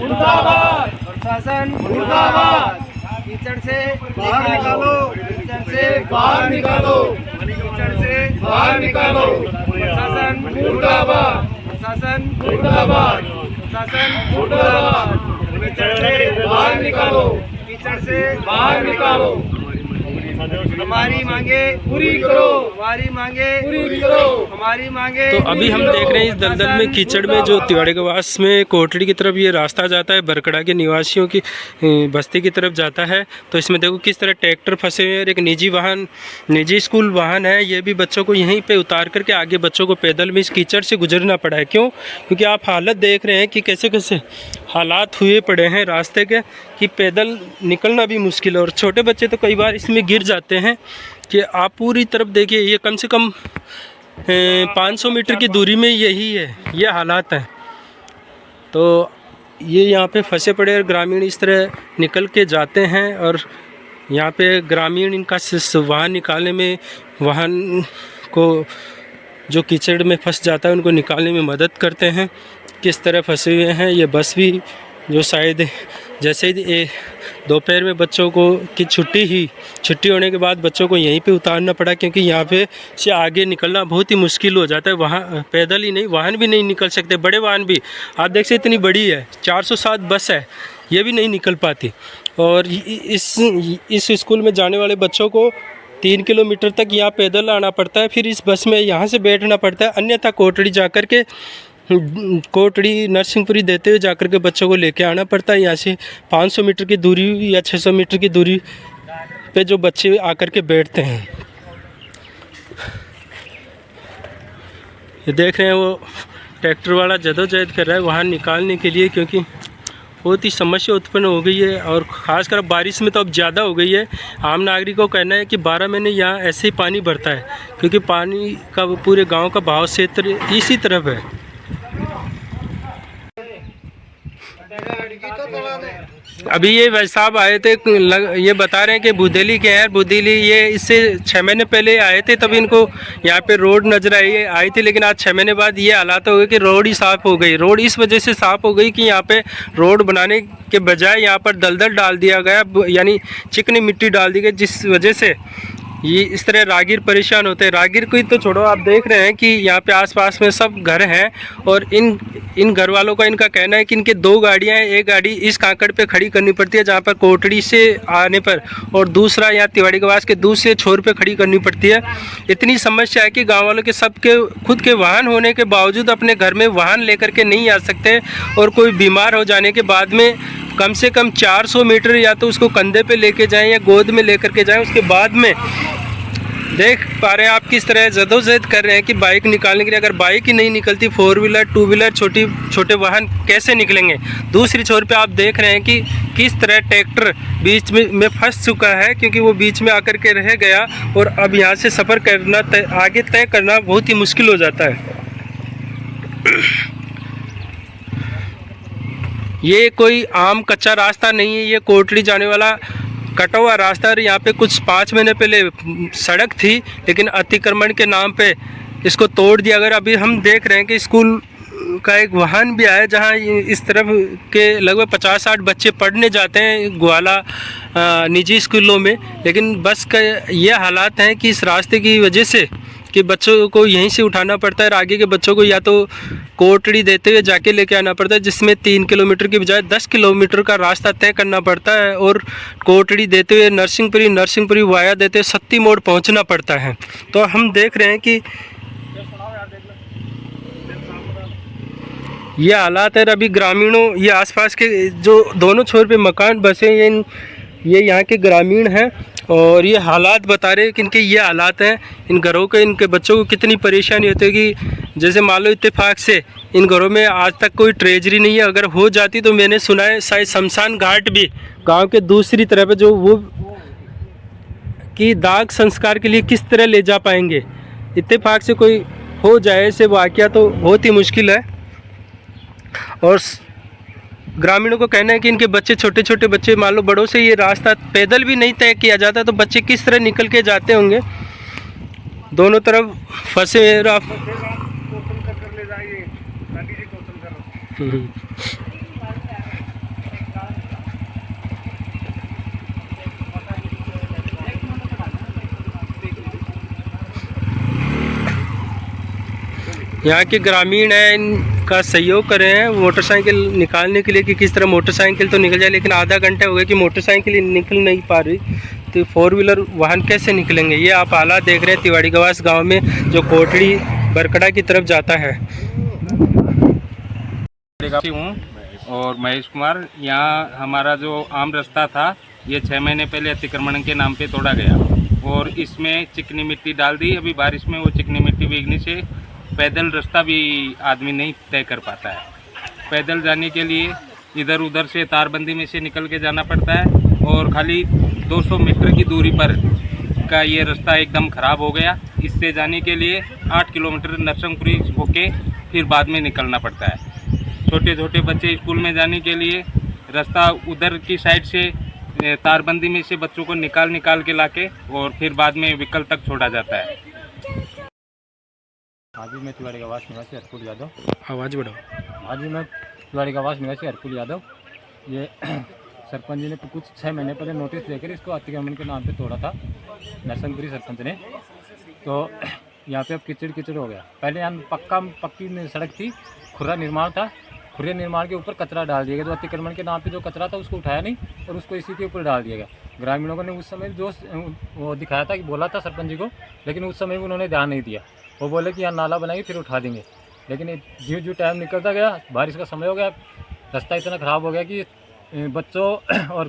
मुर्दाबाद, प्रशासन मुर्दाबाद, कीचड़ से बाहर निकालो, कीचड़ से बाहर निकालो, कीचड़ से बाहर निकालो, प्रशासन मुर्दाबाद, प्रशासन मुर्दाबाद, प्रशासन मुर्दाबाद, कीचड़ से बाहर निकालो, कीचड़ से बाहर निकालो, हमारी मांगे पूरी करो, हमारी मांगे पूरी करो। हमारी मांगे। तो अभी हम देख रहे हैं इस दलदल में कीचड़ में जो तिवाड़ी गवास में कोटड़ी की तरफ ये रास्ता जाता है, बरकड़ा के निवासियों की बस्ती की तरफ जाता है। तो इसमें देखो किस तरह ट्रैक्टर फंसे हुए हैं और एक निजी स्कूल वाहन है, ये भी बच्चों को यहीं पे उतार करके आगे बच्चों को पैदल में इस कीचड़ से गुजरना पड़ा है। क्यों? क्योंकि आप हालत देख रहे हैं कि कैसे कैसे हालात हुए पड़े हैं रास्ते के, कि पैदल निकलना भी मुश्किल है। और छोटे बच्चे तो कई बार इसमें गिर जाते हैं कि आप पूरी तरफ देखिए, ये कम से कम 500 मीटर की दूरी में यही है, ये हालात हैं। तो ये यहाँ पे फंसे पड़े और ग्रामीण इस तरह निकल के जाते हैं और यहाँ पे ग्रामीण इनका वाहन निकालने में, वाहन को जो कीचड़ में फंस जाता है उनको निकालने में मदद करते हैं। किस तरह फंसे हुए हैं ये बस भी, जो शायद जैसे ही दोपहर में बच्चों को की छुट्टी होने के बाद बच्चों को यहीं पे उतारना पड़ा, क्योंकि यहाँ पे से आगे निकलना बहुत ही मुश्किल हो जाता है। वहाँ पैदल ही नहीं, वाहन भी नहीं निकल सकते, बड़े वाहन भी आप देख सकते इतनी बड़ी है, 407 बस है, ये भी नहीं निकल पाती। और इस स्कूल में जाने वाले बच्चों को 3 किलोमीटर तक यहाँ पैदल आना पड़ता है, फिर इस बस में यहाँ से बैठना पड़ता है, अन्यथा कोटड़ी जाकर के कोटड़ी नरसिंहपुरी देते हुए जाकर के बच्चों को लेके आना पड़ता है। यहाँ से 500 मीटर की दूरी या 600 मीटर की दूरी पे जो बच्चे आकर के बैठते हैं। ये देख रहे हैं वो ट्रैक्टर वाला जदोजहद कर रहा है वाहन निकालने के लिए, क्योंकि बहुत ही समस्या उत्पन्न हो गई है और ख़ासकर बारिश में तो अब ज़्यादा हो गई है। आम नागरिकों का कहना है कि 12 महीने यहाँ ऐसे ही पानी भरता है, क्योंकि पानी का पूरे गांव का बहाव क्षेत्र इसी तरफ है। अभी ये भाई साहब आए थे, ये बता रहे हैं कि बुधेली के हैं, बुधेली ये इससे 6 महीने पहले आए थे, तब इनको यहाँ पे रोड नजर आई थी, लेकिन आज 6 महीने बाद ये हालात हो गए कि रोड ही साफ़ हो गई। रोड इस वजह से साफ़ हो गई कि यहाँ पे रोड बनाने के बजाय यहाँ पर दलदल डाल दिया गया, यानी चिकनी मिट्टी डाल दी गई, जिस वजह से ये इस तरह राहगीर परेशान होते हैं। राहगीर को ही तो छोड़ो, आप देख रहे हैं कि यहाँ पे आसपास में सब घर हैं और इन घर वालों का इनका कहना है कि इनके 2 गाड़ियाँ हैं, एक गाड़ी इस कांकड़ पे खड़ी करनी पड़ती है जहाँ पर कोटड़ी से आने पर, और दूसरा यहाँ तिवाड़ी गवास के दूसरे छोर पे खड़ी करनी पड़ती है। इतनी समस्या है कि गाँव वालों के सबके खुद के वाहन होने के बावजूद अपने घर में वाहन लेकर के नहीं आ सकते, और कोई बीमार हो जाने के बाद में कम से कम 400 मीटर या तो उसको कंधे पे लेके जाएं या गोद में लेकर के जाएं। उसके बाद में देख पा रहे हैं आप किस तरह जदोजहद कर रहे हैं कि बाइक निकालने के लिए, अगर बाइक ही नहीं निकलती, 4 व्हीलर 2 व्हीलर छोटे वाहन कैसे निकलेंगे। दूसरी छोर पे आप देख रहे हैं कि किस तरह ट्रैक्टर बीच में फंस चुका है, क्योंकि वो बीच में आकर के रह गया और अब यहाँ से सफ़र करना आगे तय करना बहुत ही मुश्किल हो जाता है। ये कोई आम कच्चा रास्ता नहीं है, ये कोटड़ी जाने वाला कटा हुआ रास्ता है। यहाँ पे कुछ 5 महीने पहले सड़क थी, लेकिन अतिक्रमण के नाम पे इसको तोड़ दिया गया। अभी हम देख रहे हैं कि स्कूल का एक वाहन भी आया, जहाँ इस तरफ के लगभग 50-60 बच्चे पढ़ने जाते हैं ग्वाला निजी स्कूलों में, लेकिन बस का ये हालात हैं कि इस रास्ते की वजह से कि बच्चों को यहीं से उठाना पड़ता है और आगे के बच्चों को या तो कोटड़ी देते हुए जाके लेके आना पड़ता है, जिसमें 3 किलोमीटर की बजाय 10 किलोमीटर का रास्ता तय करना पड़ता है, और कोटड़ी देते हुए नरसिंहपुरी वाया देते हुए सत्ती मोड़ पहुंचना पड़ता है। तो हम देख रहे हैं कि ये हालात है। अभी ग्रामीणों, ये आसपास के जो दोनों छोर पे मकान बसे ये यहाँ के ग्रामीण हैं और ये हालात बता रहे हैं कि इनके ये हालात हैं। इन घरों के, इनके बच्चों को कितनी परेशानी होती है कि जैसे मान लो इत्तेफाक से इन घरों में आज तक कोई ट्रेजरी नहीं है, अगर हो जाती तो मैंने सुना है शायद शमशान घाट भी गांव के दूसरी तरफ है, जो वो कि दाग संस्कार के लिए किस तरह ले जा पाएंगे। इत्तेफाक से कोई हो जाए ऐसे वाक़या तो बहुत ही मुश्किल है। और ग्रामीणों को कहना है कि इनके बच्चे, छोटे बच्चे, मान लो बड़ों से ये रास्ता पैदल भी नहीं तय किया जाता तो बच्चे किस तरह निकल के जाते होंगे। दोनों तरफ फंसे आप यहाँ के ग्रामीण हैं इनका सहयोग कर रहे हैं मोटरसाइकिल निकालने के लिए कि किस तरह मोटरसाइकिल तो निकल जाए, लेकिन आधा घंटा हो गया कि मोटरसाइकिल निकल नहीं पा रही, तो 4 व्हीलर वाहन कैसे निकलेंगे। ये आप हालात देख रहे हैं तिवाड़ी गवास गांव में जो कोटड़ी बरकड़ा की तरफ जाता है। हूँ और महेश कुमार। यहाँ हमारा जो आम रास्ता था ये 6 महीने पहले अतिक्रमण के नाम पे तोड़ा गया और इसमें चिकनी मिट्टी डाल दी। अभी बारिश में वो चिकनी मिट्टी भीगने से पैदल रास्ता भी आदमी नहीं तय कर पाता है। पैदल जाने के लिए इधर उधर से तारबंदी में से निकल के जाना पड़ता है और खाली 200 मीटर की दूरी पर का ये रास्ता एकदम ख़राब हो गया। इससे जाने के लिए 8 किलोमीटर नरसिंहपुरी होके फिर बाद में निकलना पड़ता है। छोटे छोटे बच्चे स्कूल में जाने के लिए रास्ता उधर की साइड से तारबंदी में से बच्चों को निकाल के लाके और फिर बाद में व्हीकल तक छोड़ा जाता है। हाँ जी, मैं तिवाड़ी गवास निवासी हरकुल यादव। आवाज़ बढ़ाओ। हाँ जी, मैं तिवाड़ी गवास निवासी हरकुल यादव। ये सरपंच जी ने कुछ 6 महीने पहले नोटिस देकर इसको अतिक्रमण के नाम पे तोड़ा था नरसिंहपुरी सरपंच ने। तो यहाँ पे अब कीचड़ हो गया। पहले यहाँ पक्की सड़क थी, खुर्रा निर्माण था। खुर्रे निर्माण के ऊपर कचरा डाल दिया गया। जो अतिक्रमण के नाम पे जो कचरा था उसको उठाया नहीं और उसको इसी के ऊपर डाल दिया गया। ग्रामीणों ने उस समय जो वो दिखाया था कि बोला था सरपंच जी को, लेकिन उस समय भी उन्होंने ध्यान नहीं दिया। वो बोले कि यहाँ नाला बनाएंगे फिर उठा देंगे, लेकिन जो टाइम निकलता गया, बारिश का समय हो गया, रास्ता इतना ख़राब हो गया कि बच्चों और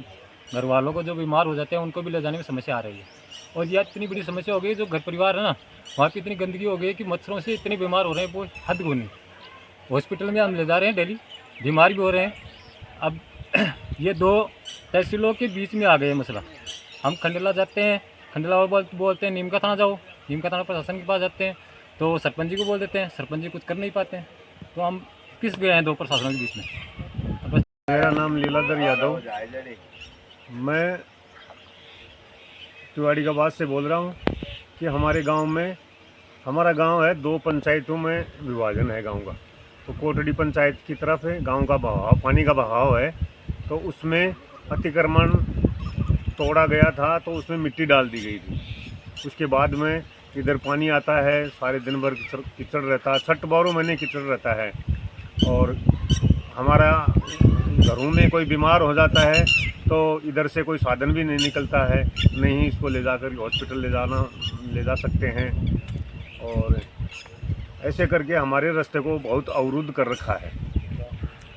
घर वालों को जो बीमार हो जाते हैं उनको भी ले जाने में समस्या आ रही है। और यह इतनी बड़ी समस्या हो गई, जो घर परिवार है ना, वहाँ पर इतनी गंदगी हो गई कि मच्छरों से इतने बीमार हो रहे हैं, वो हद को नहीं। हॉस्पिटल में हम ले जा रहे हैं डेली, बीमार भी हो रहे हैं। अब ये 2 तहसीलों के बीच में आ गए मसला। हम खंडेला जाते हैं, खंडेला वाले बोलते हैं नीमका थाना जाओ, नीमका थाना प्रशासन के पास जाते हैं तो सरपंच जी को बोल देते हैं, सरपंच जी कुछ कर नहीं पाते हैं। तो हम किस गए हैं 2 प्रशासनों के बीच में। बस मेरा नाम लीलाधर यादव, मैं तिवाड़ी गवास से बोल रहा हूँ कि हमारे गांव में, हमारा गांव है 2 पंचायतों में विभाजन है गांव का। तो कोटड़ी पंचायत की तरफ है गांव का बहाव, पानी का बहाव है, तो उसमें अतिक्रमण तोड़ा गया था तो उसमें मिट्टी डाल दी गई थी। उसके बाद में इधर पानी आता है, सारे दिन भर कीचड़ रहता है, 6-12 महीने कीचड़ रहता है। और हमारा घरों में कोई बीमार हो जाता है तो इधर से कोई साधन भी नहीं निकलता है, नहीं इसको ले जाकर हॉस्पिटल ले जा सकते हैं। और ऐसे करके हमारे रास्ते को बहुत अवरुद्ध कर रखा है।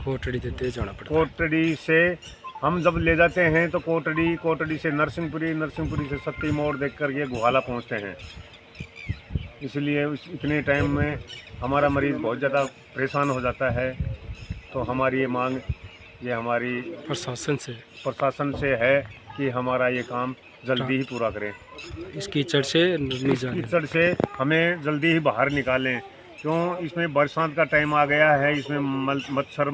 कोटड़ी देते जाना पड़ता है। कोटड़ी से हम जब ले जाते हैं तो कोटड़ी से नरसिंहपुरी से सत्ती मोड़ देख कर ये गुहाला पहुँचते हैं। इसलिए इतने टाइम में हमारा मरीज़ बहुत ज़्यादा परेशान हो जाता है। तो हमारी ये मांग ये हमारी प्रशासन से है कि हमारा ये काम जल्दी ही पूरा करें। इस कीचड़ से हमें जल्दी ही बाहर निकालें, क्यों इसमें बरसात का टाइम आ गया है, इसमें मच्छर